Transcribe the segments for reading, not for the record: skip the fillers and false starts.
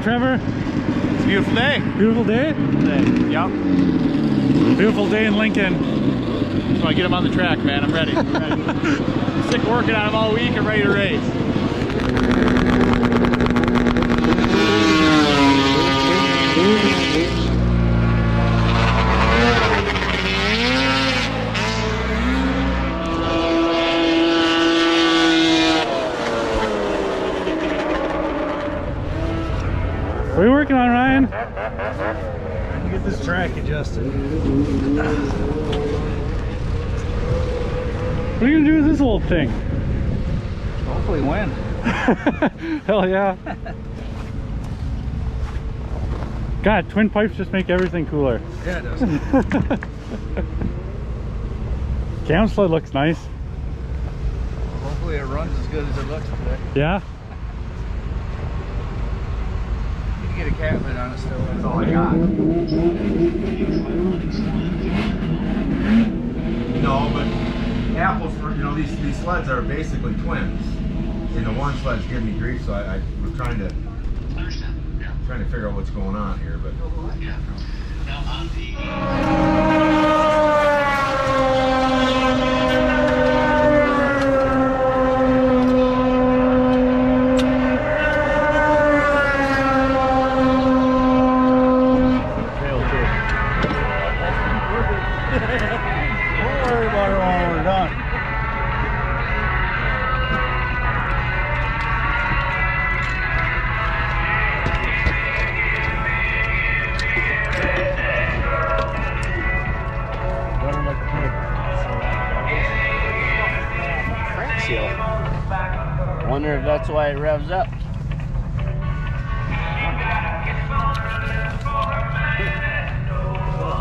Trevor? It's a beautiful day. Beautiful day? Yep. Beautiful day in Lincoln. So I get him on the track, man. I'm ready. Sick of working on him all week. I'm ready to race. What are you working on, Ryan? Trying to get this track adjusted. What are you gonna do with this old thing? Hopefully win. Hell yeah. God, twin pipes just make everything cooler. Yeah, it does. Cam sled looks nice. Hopefully it runs as good as it looks today. Yeah? You can get a cat lid on it still. That's all I got. No, but apples for, you know, these sleds are basically twins. And the one sled's giving me grief, so I was trying to figure out what's going on here, but Now on the Don't worry about it when we're done. Crank seal. Wonder if that's why it revs up.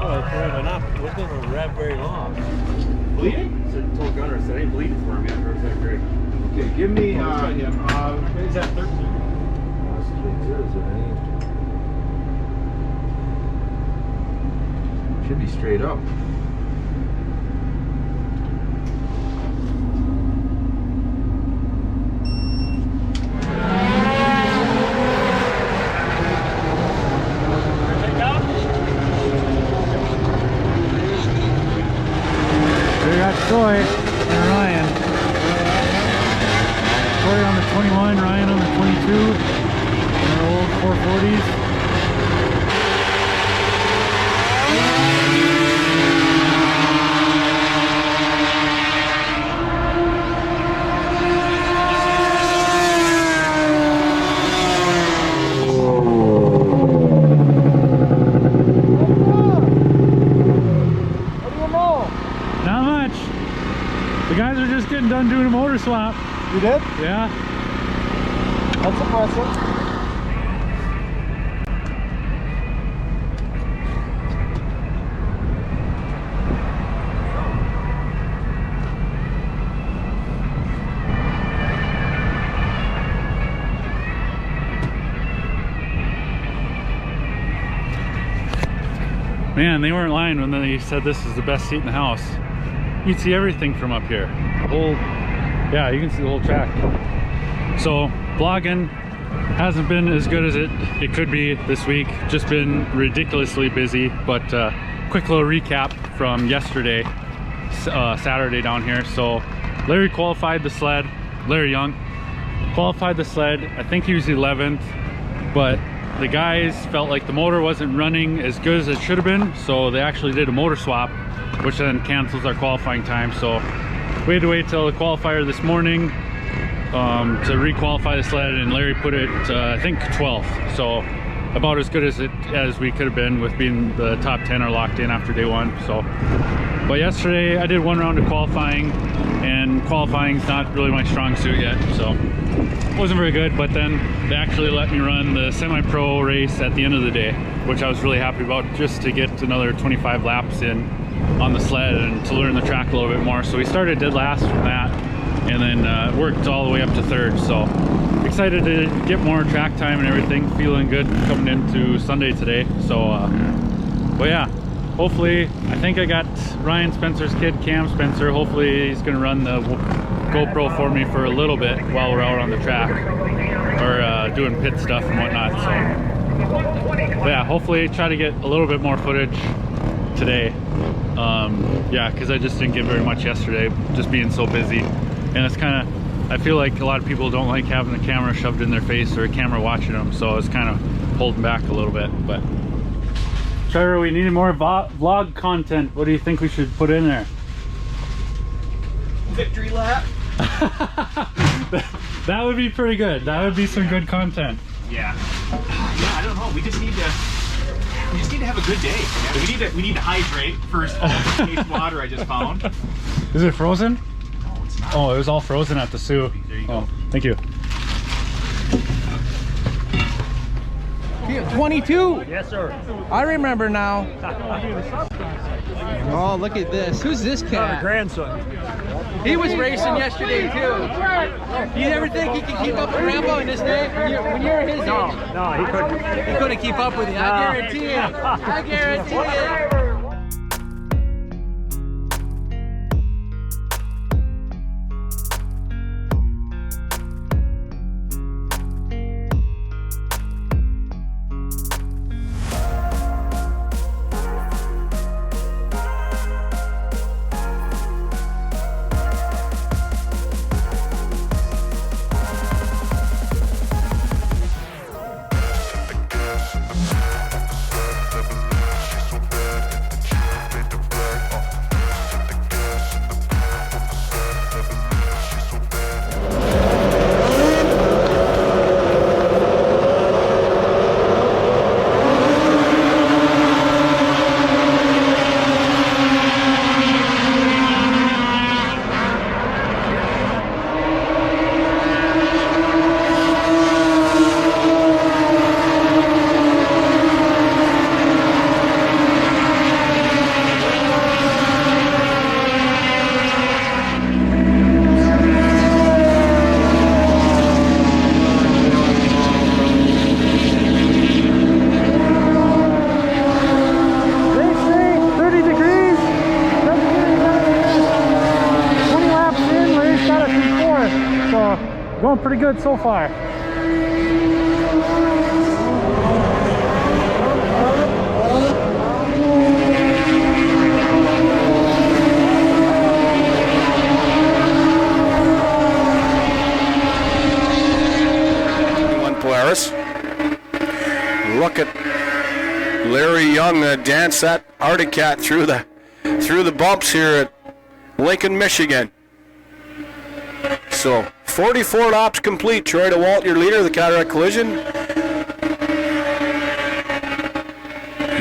It's revving up. It wasn't going to rev very long. bleeding? I told Gunner, I said, ain't bleeding for me after that break. Okay, give me is that 13? Should be straight up. We got Troy and Ryan. Troy on the 21, Ryan on the 22. And our old 440s. Not much. The guys are just getting done doing a motor swap. You did? Yeah. That's impressive. Man, they weren't lying when they said this is the best seat in the house. You can see everything from up here. The whole, yeah, you can see the whole track. So, vlogging hasn't been as good as it could be this week. Just been ridiculously busy, but quick little recap from yesterday, Saturday down here. So, Larry qualified the sled, Larry Young qualified the sled. I think he was 11th, but the guys felt like the motor wasn't running as good as it should have been, so they actually did a motor swap, which then cancels our qualifying time. So we had to wait till the qualifier this morning to re-qualify the sled, and Larry put it I think 12th, so about as good as we could have been with being the top 10 are locked in after day one. So, but yesterday I did one round of qualifying, and qualifying's not really my strong suit yet, so it wasn't very good. But then they actually let me run the semi-pro race at the end of the day, which I was really happy about, just to get another 25 laps in on the sled and to learn the track a little bit more. So we started dead last from that, and then worked all the way up to third. So excited to get more track time and everything, feeling good coming into Sunday today. So but yeah, hopefully, I think I got Ryan Spencer's kid, Cam Spencer. Hopefully he's gonna run the GoPro for me for a little bit while we're out on the track, or doing pit stuff and whatnot. So But yeah, hopefully try to get a little bit more footage today. Yeah, because I just didn't get very much yesterday, just being so busy. And it's kind of, I feel like a lot of people don't like having the camera shoved in their face or a camera watching them, so I was kind of holding back a little bit. But Trevor, we need more vlog content. What do you think we should put in there? Victory lap. That would be pretty good. That would be some good content. Yeah. Yeah, I don't know. We just need to have a good day. We need to hydrate first. Taste water I just found. Is it frozen? No, it's not. Oh, it was all frozen at the Sioux. There you Oh, go. thank you. 22. Yes, sir. I remember now. Oh, look at this. Who's this cat? Grandson. He was racing yesterday too. You ever think he can keep up with Grandpa in his day? When you're his age, No, he couldn't. he couldn't keep up with you. I guarantee it. I guarantee it. Going pretty good so far. Polaris. Look at Larry Young dance that Arctic Cat through the bumps here at Lincoln, Michigan. So 44 laps complete. Troy DeWalt, your leader of the Cadarette Collision.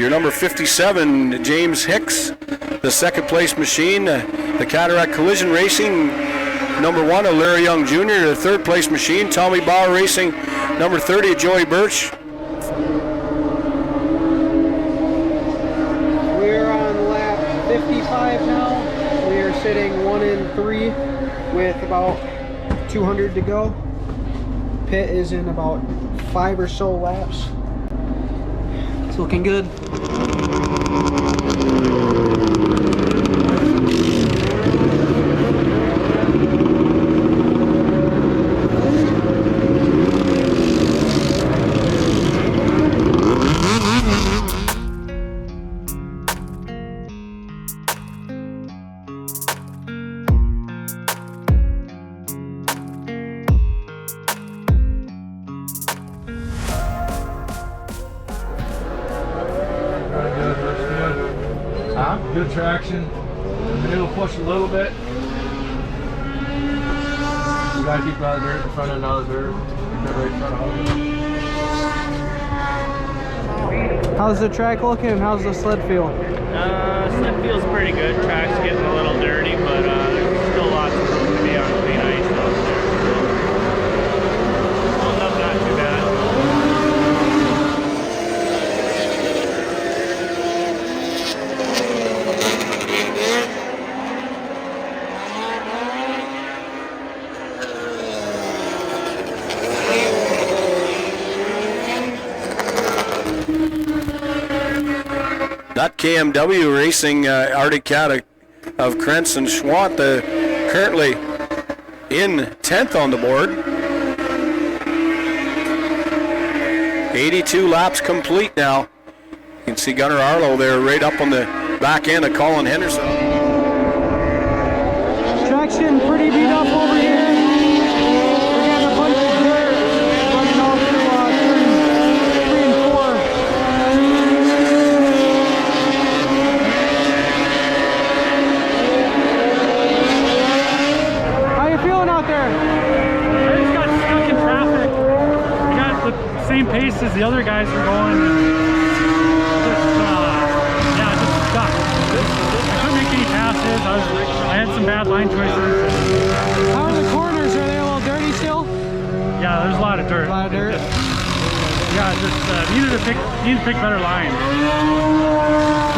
Your number 57, James Hicks, the second place machine. The Cadarette Collision Racing, number 1, Larry Young Jr., the third place machine. Tommy Bauer Racing, number 30, Joey Birch. We're on lap 55 now. We are sitting 1 in 3 with about 200 to go. Pit is in about 5 or so laps. It's looking good. Good traction. It'll push a little bit. You gotta keep out of the dirt in front of another dirt. Right in front of it. How's the track looking? How's the sled feel? Sled feels pretty good. Track's getting a little dirty, but there's still lots of room to be on clean ice out there. Holding up not too bad. Not KMW Racing, Arctic Cat of Krentz and Schwant, currently in 10th on the board. 82 laps complete now. You can see Gunnar Arlo there right up on the back end of Colin Henderson. Traction pretty beat up over here. We got a bunch of dirt running off through 3 and 4. How you feeling out there? I just got stuck in traffic. I got the same pace as the other guys were going. Just stuck. I couldn't make any passes. I had some bad line choices. How are the corners? Are they a little dirty still? Yeah, there's a lot of dirt. A lot of dirt? Needed to pick better lines. Is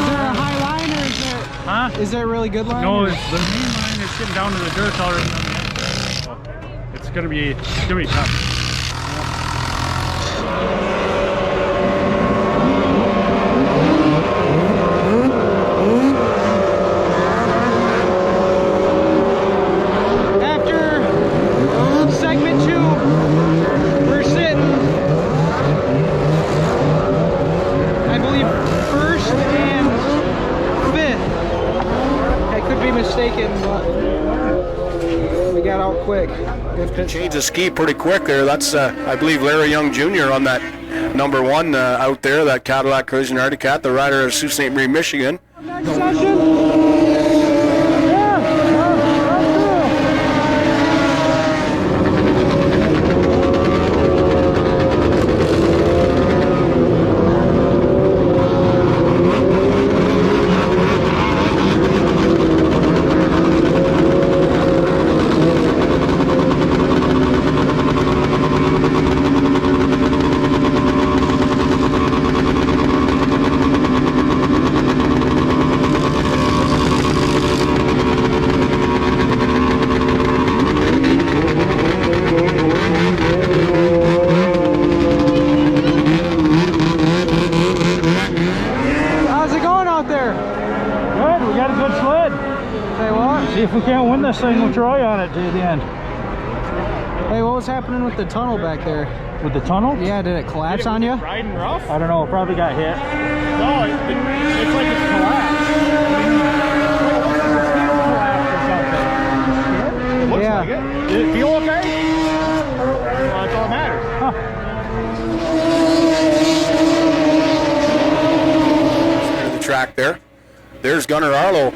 there a high line or is there? Huh? Is there a really good line? No, or? it's the main line is getting down to the dirt already. So it's gonna be tough. After segment 2, we're sitting, I believe, 1st and 5th. I could be mistaken, but we got out quick. Good pitch. Changed the ski pretty quick there. That's, I believe, Larry Young Jr. on that number 1 out there, that Cadillac Collision Arctic Cat, the rider of Sault Ste. Marie, Michigan. Next session. See if we can't win this thing, we'll try on it to the end. Hey, what was happening with the tunnel back there? With the tunnel? Yeah, did it collapse on you? Riding rough? I don't know, probably got hit. No, it's like it's collapsed. It looks like it. Did it feel okay? Well, that's all that matters. The track there. There's Gunnar Arlo.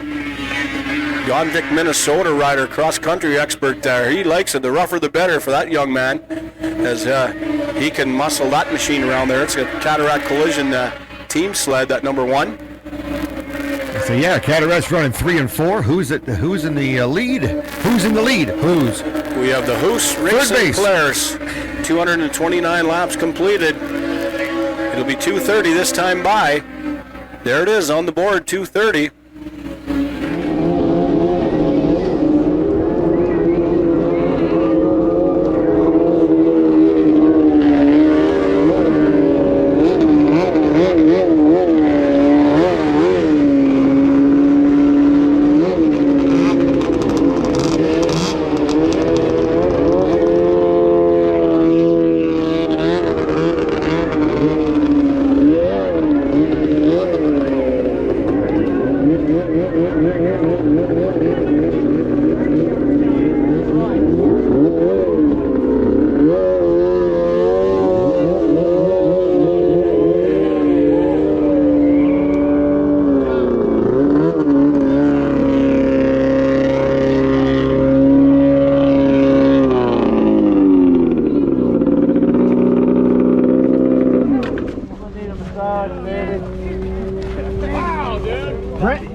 Jonvik, Minnesota rider, cross-country expert there. He likes it. The rougher the better for that young man, as he can muscle that machine around there. It's a Cadarette Collision team sled, that number 1. So yeah, Cadarette's running 3 and 4. Who's in the lead? Who's in the lead? Who's? We have the Hoos Racing Players. 229 laps completed. It'll be 2:30 this time by. There it is on the board, 2:30.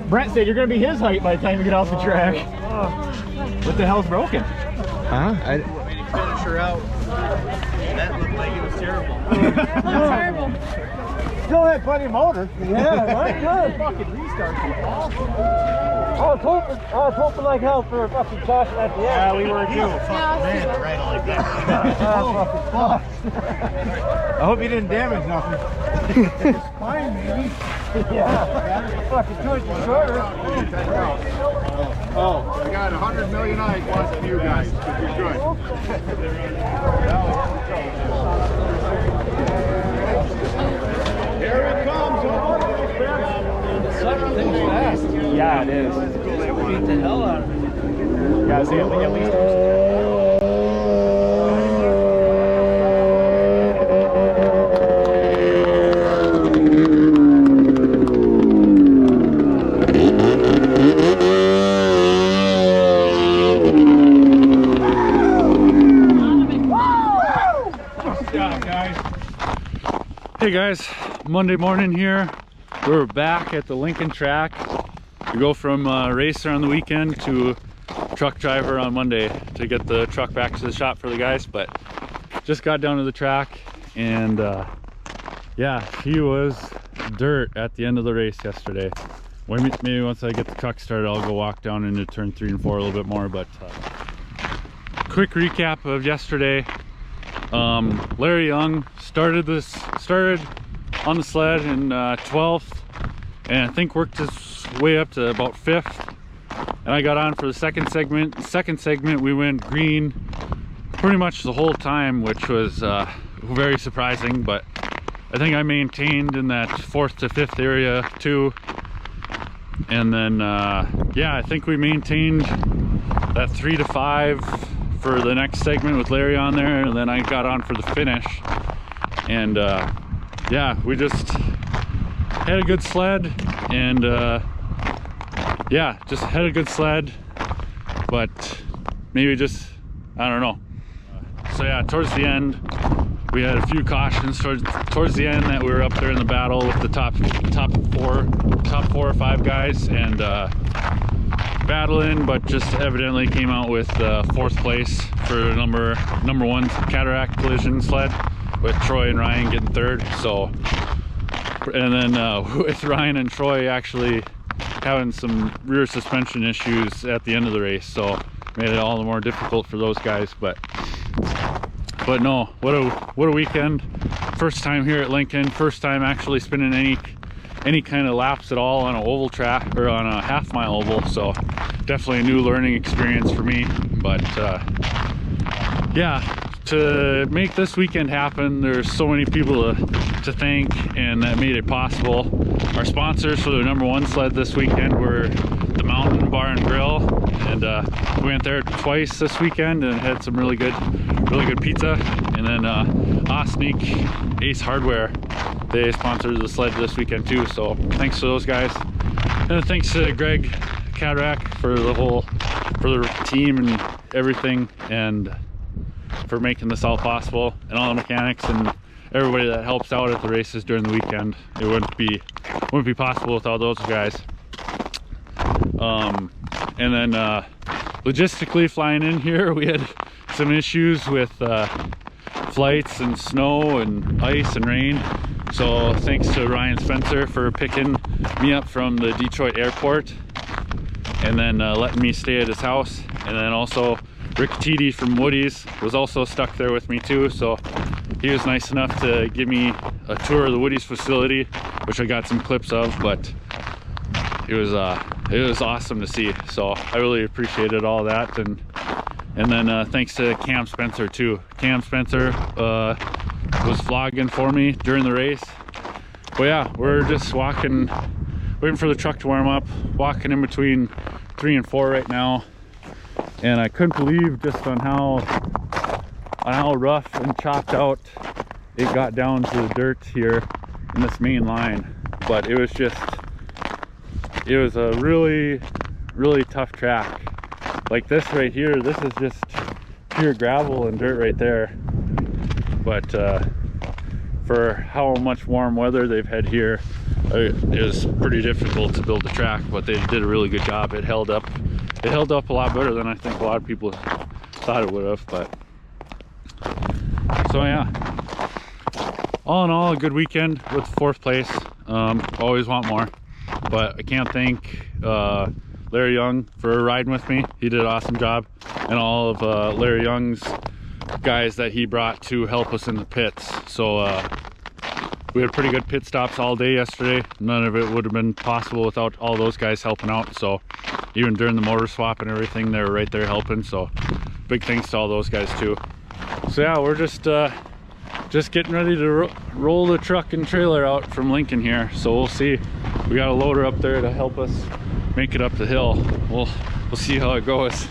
Brent said you're going to be his height by the time you get off the track. What the hell's broken? Huh? When you finish her out, that looked like it was terrible. Terrible. Still had plenty of motor. Yeah, right? Good. Fucking restarts were awesome. I was hoping like hell for a fucking caution at the end. Yeah, we were too. Man, right like that. I hope you didn't damage nothing. It's fine, maybe. Yeah. Fucking good. Shorter. Oh, I got 100 million eyes watching you guys. You're good. Here he comes. Thing's fast. Yeah, it is. Beat the hell out of it. Yeah, see, at least Hey guys, Monday morning here. We're back at the Lincoln track. We go from racer on the weekend to truck driver on Monday to get the truck back to the shop for the guys, but just got down to the track and yeah, he was dirt at the end of the race yesterday. Maybe once I get the truck started, I'll go walk down into turn 3 and 4 a little bit more, but quick recap of yesterday. Larry Young started on the sled in 12th and I think worked his way up to about 5th, and I got on for the second segment. We went green pretty much the whole time, which was very surprising, but I think I maintained in that 4th to 5th area too. And then yeah, I think we maintained that 3 to 5 for the next segment with Larry on there, and then I got on for the finish. And yeah, we just had a good sled, and yeah, just had a good sled, but maybe just, I don't know. So yeah, towards the end we had a few cautions towards the end that we were up there in the battle with the top 4 or 5 guys, and battling, but just evidently came out with 4th place for number 1 Cadarette collision sled, with Troy and Ryan getting 3rd. So, and then with Ryan and Troy actually having some rear suspension issues at the end of the race, so made it all the more difficult for those guys. But no, what a weekend. First time here at Lincoln, first time actually spinning any kind of laps at all on an oval track or on a half-mile oval, so definitely a new learning experience for me. But yeah, to make this weekend happen, there's so many people to thank, and that made it possible. Our sponsors for the number 1 sled this weekend were the Mountain Bar and Grill, and we went there twice this weekend and had some really good pizza. And then Osneek Ace Hardware, they sponsored the sled this weekend too, so thanks to those guys. And thanks to Greg Cadarette for the team and everything, and for making this all possible, and all the mechanics and everybody that helps out at the races during the weekend. It wouldn't be possible without those guys. And then logistically flying in here, we had some issues with flights and snow and ice and rain. So thanks to Ryan Spencer for picking me up from the Detroit airport and then letting me stay at his house. And then also Rick Teedy from Woody's was also stuck there with me too, so he was nice enough to give me a tour of the Woody's facility, which I got some clips of, but it was awesome to see. So I really appreciated all that. And then thanks to Cam Spencer too. Cam Spencer was vlogging for me during the race. But yeah, we're just waiting for the truck to warm up, walking in between 3 and 4 right now. And I couldn't believe just on how rough and chopped out it got down to the dirt here in this main line. But it was a really tough track. Like this right here, this is just pure gravel and dirt right there. But for how much warm weather they've had here, it was pretty difficult to build the track, but they did a really good job. It held up a lot better than I think a lot of people thought it would have. But so yeah, all in all, a good weekend with 4th place. Always want more, but I can't thank Larry Young for riding with me. He did an awesome job, and all of Larry Young's guys that he brought to help us in the pits. So we had pretty good pit stops all day yesterday. None of it would have been possible without all those guys helping out. So even during the motor swap and everything, they were right there helping. So big thanks to all those guys too. So yeah, we're just just getting ready to roll the truck and trailer out from Lincoln here. So we'll see. We got a loader up there to help us make it up the hill. We'll see how it goes.